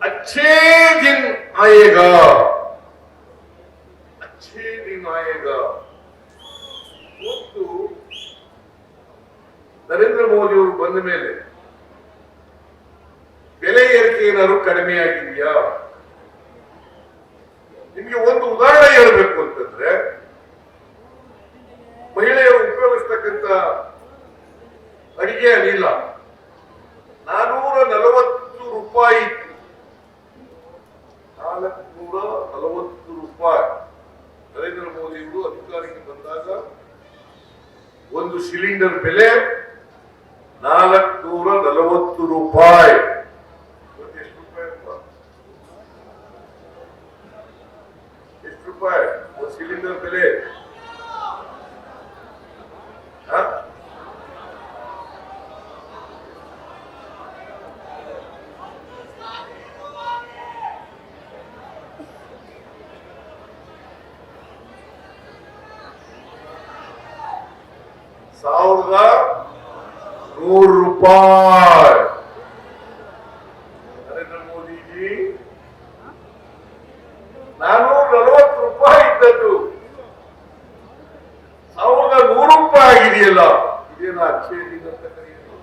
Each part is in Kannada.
अच्छे दिन आएगा, अच्छे दिन आएगा। ಮತ್ತು ನರೇಂದ್ರ ಮೋದಿ ಅವರು ಬಂದ ಮೇಲೆ ಬೆಲೆ ಏರಿಕೆ ಏನಾದ್ರು ಕಡಿಮೆ ಆಗಿದೆಯಾ? ನಿಮಗೆ ಒಂದು ಉದಾಹರಣೆ ಹೇಳಬೇಕು ಅಂತಂದ್ರೆ, ಮಹಿಳೆಯರು ಉಪಯೋಗಿಸ್ತಕ್ಕಂಥ ಅಡಿಗೆ ಅನಿಲ 440 ರೂಪಾಯಿ ಇತ್ತು. 440 ರೂಪಾಯಿ. ನರೇಂದ್ರ ಮೋದಿ ಅವರು ಅಧಿಕಾರಕ್ಕೆ ಬಂದಾಗ ಒಂದು ಸಿಲಿಂಡರ್ ಬೆಲೆ 440 ರೂಪಾಯಿ. ಎಷ್ಟು ರೂಪಾಯಿ ಒಂದು ಸಿಲಿಂಡರ್ ಬೆಲೆ? ₹1,100. ನರೇಂದ್ರ ಮೋದಿಜಿ 440 ರೂಪಾಯಿ ಇದ್ದದ್ದು ₹1,100 ಆಗಿದೆಯಲ್ಲ, ಇದೇನು ಅಚ್ಚೇ ದಿನ ಅಂತ ಕರೆಯೋದು?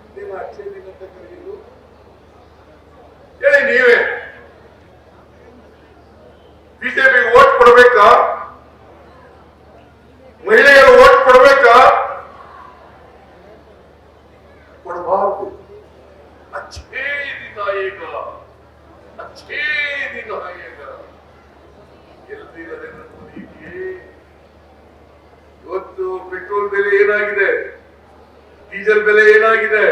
ಇದೇನು ಅಚ್ಚೇ ದಿನ ಅಂತ ಕರೆಯೋದು? ಹೇಳಿ ನೀವೇ. ಬಿಜೆಪಿ ವೋಟ್ ಕೊಡ್ಬೇಕಾ? ಮಹಿಳೆಯರು ವೋಟ್ ಕೊಡ್ಬೇಕಾ? ಕೊಡಬಾರ್ದು. ಅಚ್ಚೇ ದಿನ ಈಗ, ಅಚ್ಚೇ ದಿನ ಈಗ. ಎಲ್ಲಿ ನರೇಂದ್ರ ಮೋದಿಗೆ ಇವತ್ತು ಪೆಟ್ರೋಲ್ ಬೆಲೆ ಏನಾಗಿದೆ, ಡೀಸೆಲ್ ಬೆಲೆ ಏನಾಗಿದೆ,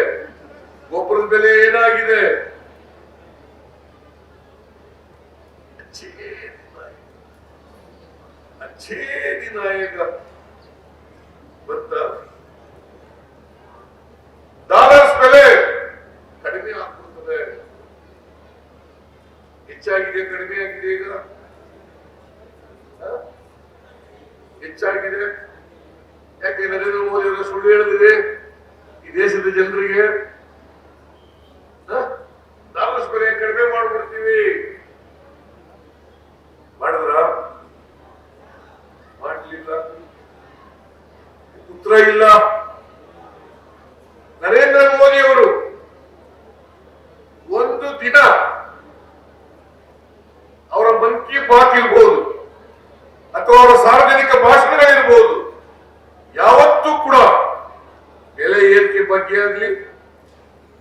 ಗೊಬ್ಬರದ ಬೆಲೆ ಏನಾಗಿದೆ? ಅಚ್ಚೇ ದಿನ ಈಗ ಗೊತ್ತ. ಡಾಲರ್ಸ್ ಬೆಲೆ ಕಡಿಮೆ ಆಗ್ಬಿಡ್ತದೆ. ಹೆಚ್ಚಾಗಿದೆ, ಕಡಿಮೆ ಆಗಿದೆ? ಈಗ ಹೆಚ್ಚಾಗಿದೆ. ಯಾಕೆ? ನರೇಂದ್ರ ಮೋದಿ ಅವರು ಸುಳ್ಳು ಹೇಳಿದ್ರೆ ಈ ದೇಶದ ಜನರಿಗೆ ಡಾಲರ್ಸ್ ಬೆಲೆ ಕಡಿಮೆ ಮಾಡ್ಬಿಡ್ತೀವಿ. ಮಾಡಿದ್ರ? ಮಾಡಲಿಲ್ಲ. ಉತ್ತರ ಇಲ್ಲ. ನರೇಂದ್ರ ಮೋದಿ ಅವರು ಒಂದು ದಿನ ಅವರ ಮನ್ ಕಿ ಬಾತ್ ಇರ್ಬೋದು ಅಥವಾ ಅವರ ಸಾರ್ವಜನಿಕ ಭಾಷಣಗಳಿರ್ಬೋದು, ಯಾವತ್ತೂ ಕೂಡ ಬೆಲೆ ಏರಿಕೆ ಬಗ್ಗೆ ಆಗಲಿ,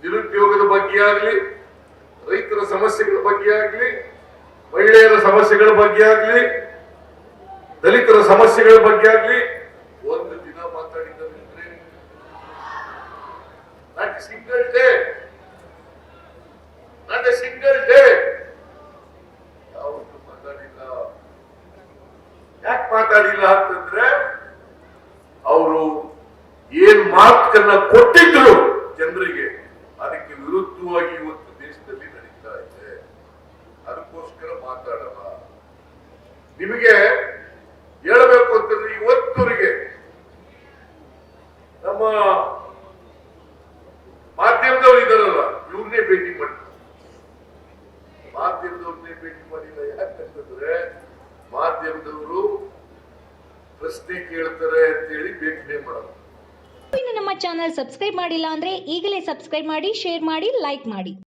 ನಿರುದ್ಯೋಗದ ಬಗ್ಗೆ ಆಗಲಿ, ರೈತರ ಸಮಸ್ಯೆಗಳ ಬಗ್ಗೆ ಆಗಲಿ, ಮಹಿಳೆಯರ ಸಮಸ್ಯೆಗಳ ಬಗ್ಗೆ ಆಗಲಿ, ದಲಿತರ ಸಮಸ್ಯೆಗಳ ಬಗ್ಗೆ ಆಗಲಿ ಒಂದು ದಿನ ಮಾತಾಡಿದ್ದಾರೆ. Not single day, not A single day. ಯಾವತ್ತೂ ಮಾತಾಡಿಲ್ಲ. ಯಾಕೆ ಮಾತಾಡಿಲ್ಲ ಅಂತಂದ್ರೆ, ಅವರು ಏನ್ ಮಾತನ್ನ ಕೊಟ್ಟಿದ್ರು ಜನರಿಗೆ, ಅದಕ್ಕೆ ವಿರುದ್ಧವಾಗಿ ಇವತ್ತು ದೇಶದಲ್ಲಿ ನಡೀತಾ ಇದೆ. ಅದಕ್ಕೋಸ್ಕರ ಮಾತಾಡಲ್ಲ. ನಿಮಗೆ ಹೇಳಬೇಕು ಅಂತಂದ್ರೆ, ಇವತ್ತವರಿಗೆ ನಮ್ಮ ಮಾಧ್ಯಮದವರು ಇದಾರಲ್ಲ, ಇವ್ರನ್ನೇ ಭೇಟಿ ಮಾಡಿ. ಮಾಧ್ಯಮದವ್ರನ್ನೇ ಭೇಟಿ ಮಾಡಿಲ್ಲ. ಯಾಕಂತಂದ್ರೆ ಮಾಧ್ಯಮದವರು ಪ್ರಶ್ನೆ ಕೇಳ್ತಾರೆ ಅಂತೇಳಿ ಭೇಟಿನೇ ಮಾಡಲ್ಲ. ಇನ್ನು ನಮ್ಮ ಚಾನೆಲ್ ಸಬ್ಸ್ಕ್ರೈಬ್ ಮಾಡಿಲ್ಲ ಅಂದ್ರೆ ಈಗಲೇ ಸಬ್ಸ್ಕ್ರೈಬ್ ಮಾಡಿ, ಶೇರ್ ಮಾಡಿ, ಲೈಕ್ ಮಾಡಿ.